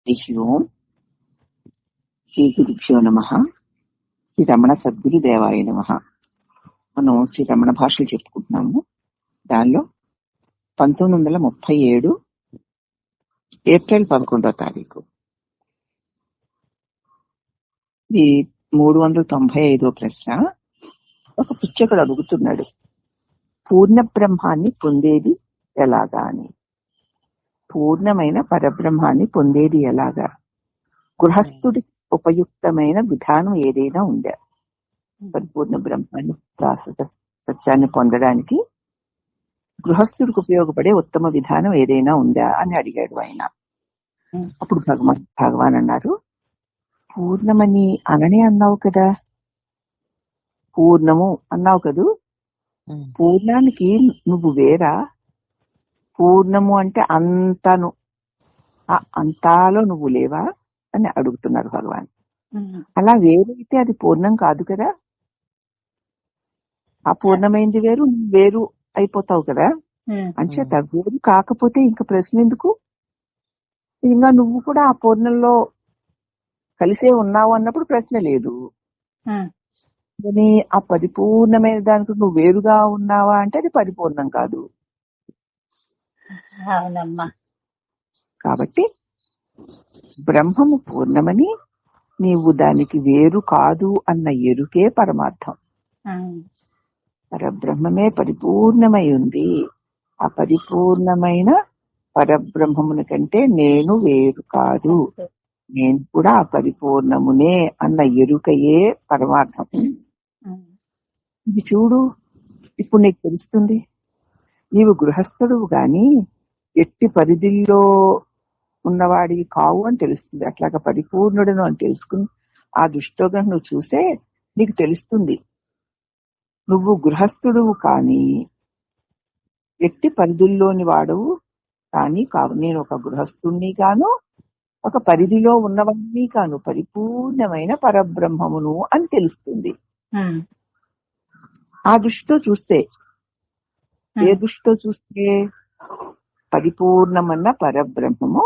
హరి ఓం. శ్రీ గురుభ్యో నమః. శ్రీ రమణ సద్గురుదేవాయ నమః. మనం శ్రీ రమణ భాషలు చెప్పుకుంటున్నాము. దానిలో 1937 ఏప్రిల్ 11వ తారీఖు ఇది 395వ ప్రశ్న. ఒక పుచ్చకుడు అడుగుతున్నాడు, పూర్ణ బ్రహ్మాన్ని పొందేది ఎలాగా అని. పూర్ణమైన పరబ్రహ్మాన్ని పొందేది ఎలాగా? గృహస్థుడి ఉపయుక్తమైన విధానం ఏదైనా ఉందా? పరిపూర్ణ బ్రహ్మాన్ని శాశ్వత సత్యాన్ని పొందడానికి గృహస్థుడికి ఉపయోగపడే ఉత్తమ విధానం ఏదైనా ఉందా అని అడిగాడు ఆయన. అప్పుడు భగవాన్ అన్నారు, పూర్ణమని అననే అన్నావు కదా, పూర్ణము అన్నావు కదూ, పూర్ణానికి నువ్వు వేరా? పూర్ణము అంటే అంతను, ఆ అంతాలో నువ్వు లేవా అని అడుగుతున్నారు భగవాన్. అలా వేరైతే అది పూర్ణం కాదు కదా. ఆ పూర్ణమైంది వేరు, నువ్వు వేరు అయిపోతావు కదా. అంచేత వేరు కాకపోతే ఇంకా ప్రశ్న ఎందుకు? ఇంకా నువ్వు కూడా ఆ పూర్ణంలో కలిసే ఉన్నావు అన్నప్పుడు ప్రశ్న లేదు. కానీ ఆ పరిపూర్ణమైన దానికి నువ్వు వేరుగా ఉన్నావా అంటే అది పరిపూర్ణం కాదు. కాబట్టి బ్రహ్మము పూర్ణమని, నీవు దానికి వేరు కాదు అన్న ఎరుకే పరమార్థం. పరబ్రహ్మమే పరిపూర్ణమై ఉంది. ఆ పరిపూర్ణమైన పరబ్రహ్మమున కంటే నేను వేరు కాదు, నేను కూడా ఆ పరిపూర్ణమునే అన్న ఎరుకయే పరమార్థం. ఇది చూడు, ఇప్పుడు నీకు తెలుస్తుంది. నీవు గృహస్థుడు గాని ఎట్టి పరిధిలో ఉన్నవాడివి కావు అని తెలుస్తుంది. అట్లాగా పరిపూర్ణుడను అని తెలుసుకుని ఆ దృష్టితో కనుక నువ్వు చూస్తే నీకు తెలుస్తుంది, నువ్వు గృహస్థుడు కానీ ఎట్టి పరిధుల్లోని వాడవు కానీ కావు. నేను ఒక గృహస్థుణ్ణి కాను, ఒక పరిధిలో ఉన్నవాడిని కాను, పరిపూర్ణమైన పరబ్రహ్మమును అని తెలుస్తుంది. ఆ దృష్టితో చూస్తే, ఏ దృష్టితో చూస్తే పరిపూర్ణమన్న పరబ్రహ్మము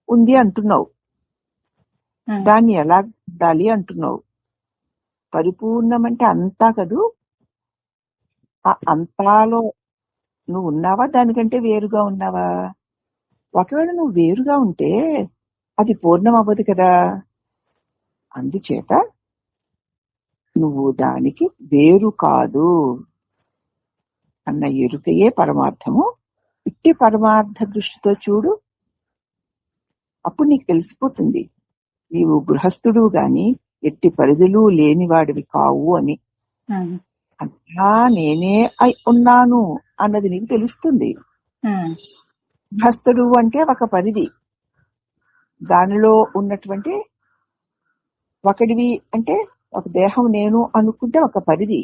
ఉంది అంటున్నావు, దాన్ని ఎలా పొందాలి అంటున్నావు. పరిపూర్ణం అంటే అంతా కదూ. ఆ అంతాలో నువ్వు ఉన్నావా, దానికంటే వేరుగా ఉన్నావా? ఒకవేళ నువ్వు వేరుగా ఉంటే అది పూర్ణం అవ్వదు కదా. అందుచేత నువ్వు దానికి వేరు కాదు అన్న ఎరుకయే పరమార్థము. ఇట్టి పరమార్థ దృష్టితో చూడు, అప్పుడు నీకు తెలిసిపోతుంది నీవు గృహస్థుడు గాని ఎట్టి పరిధులు లేనివాడివి కావు అని. అంతా నేనే ఉన్నాను అన్నది నీకు తెలుస్తుంది. గృహస్థుడు అంటే ఒక పరిధి, దానిలో ఉన్నటువంటి ఒకడివి అంటే ఒక దేహం నేను అనుకుంటే ఒక పరిధి.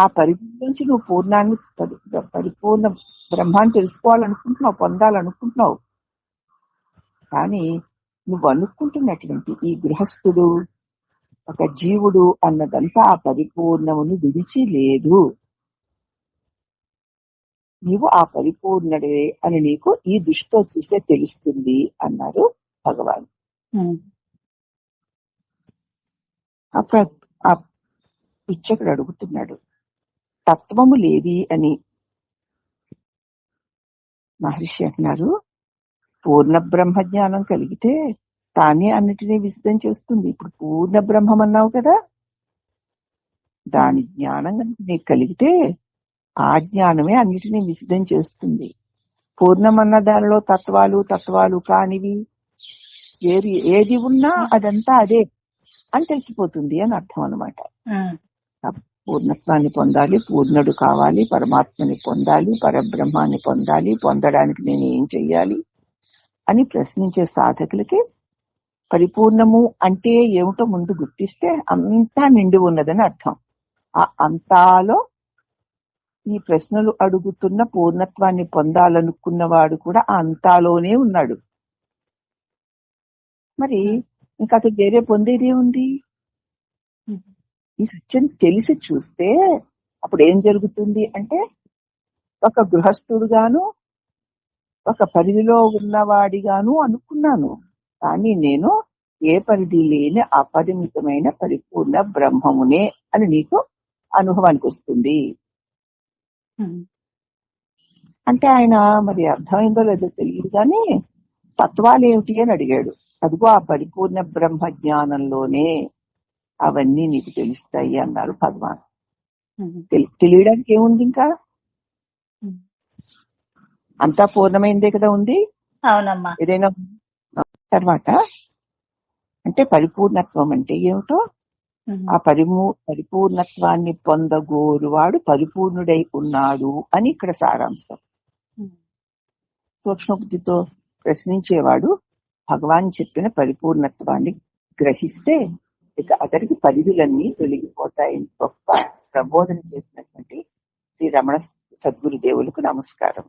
ఆ పరిధి నుంచి నువ్వు పూర్ణాన్ని పరిపూర్ణ బ్రహ్మాన్ని తెలుసుకోవాలనుకుంటున్నావు, పొందాలనుకుంటున్నావు. కానీ నువ్వు అనుకుంటున్నటువంటి ఈ గృహస్థుడు ఒక జీవుడు అన్నదంతా ఆ పరిపూర్ణమును విడిచి లేదు. నీవు ఆ పరిపూర్ణుడే అని నీకు ఈ దృష్టితో చూస్తే తెలుస్తుంది అన్నారు భగవాన్. అప్పుడు ఆ పిచ్చకుడు అడుగుతున్నాడు, తత్వము లేది అని. మహర్షి అంటున్నారు, పూర్ణ బ్రహ్మ జ్ఞానం కలిగితే తానే అన్నిటినీ విశదం చేస్తుంది. ఇప్పుడు పూర్ణ బ్రహ్మం అన్నావు కదా, దాని జ్ఞానం కనుక నీకు కలిగితే ఆ జ్ఞానమే అన్నిటినీ విశదం చేస్తుంది. పూర్ణమన్న దానిలో తత్వాలు కానివి వేరు ఏది ఉన్నా అదంతా అదే అని తెలిసిపోతుంది అని అర్థం అన్నమాట. పూర్ణత్వాన్ని పొందాలి, పూర్ణుడు కావాలి, పరమాత్మని పొందాలి, పరబ్రహ్మాన్ని పొందాలి, పొందడానికి నేను ఏం చెయ్యాలి అని ప్రశ్నించే సాధకులకి పరిపూర్ణము అంటే ఏమిటో ముందు గుర్తిస్తే అంతా నిండి ఉన్నదని అర్థం. ఆ అంతాలో ఈ ప్రశ్నలు అడుగుతున్న పూర్ణత్వాన్ని పొందాలనుకున్నవాడు కూడా ఆ అంతాలోనే ఉన్నాడు. మరి ఇంకా అతను వేరే పొందేదే ఉంది. ఈ సత్యం తెలిసి చూస్తే అప్పుడు ఏం జరుగుతుంది అంటే, ఒక గృహస్థుడుగాను ఒక పరిధిలో ఉన్నవాడిగాను అనుకున్నాను. కానీ నేను ఏ పరిధి లేని అపరిమితమైన పరిపూర్ణ బ్రహ్మమునే అని నీకు అనుభవానికి వస్తుంది. అంటే ఆయన మరి అర్థమైందో లేదో తెలియదు కానీ తత్వాలు ఏమిటి అని అడిగాడు. అదిగో ఆ పరిపూర్ణ బ్రహ్మ జ్ఞానంలోనే అవన్నీ నీకు తెలుస్తాయి అన్నారు భగవాన్. తెలియడానికి ఏముంది, ఇంకా అంతా పూర్ణమైందే కదా ఉంది. అవునమ్మా. ఏదైనా తర్వాత అంటే పరిపూర్ణత్వం అంటే ఏమిటో, ఆ పరిపూర్ణత్వాన్ని పొందగోరువాడు పరిపూర్ణుడై ఉన్నాడు అని ఇక్కడ సారాంశం. సూక్ష్మబుద్ధితో ప్రశ్నించేవాడు భగవాన్ చెప్పిన పరిపూర్ణత్వాన్ని గ్రహిస్తే ఇక అతడికి పరిధులన్నీ తొలగిపోతాయని గొప్ప ప్రబోధన చేసినటువంటి శ్రీ రమణ సద్గురుదేవులకు నమస్కారం.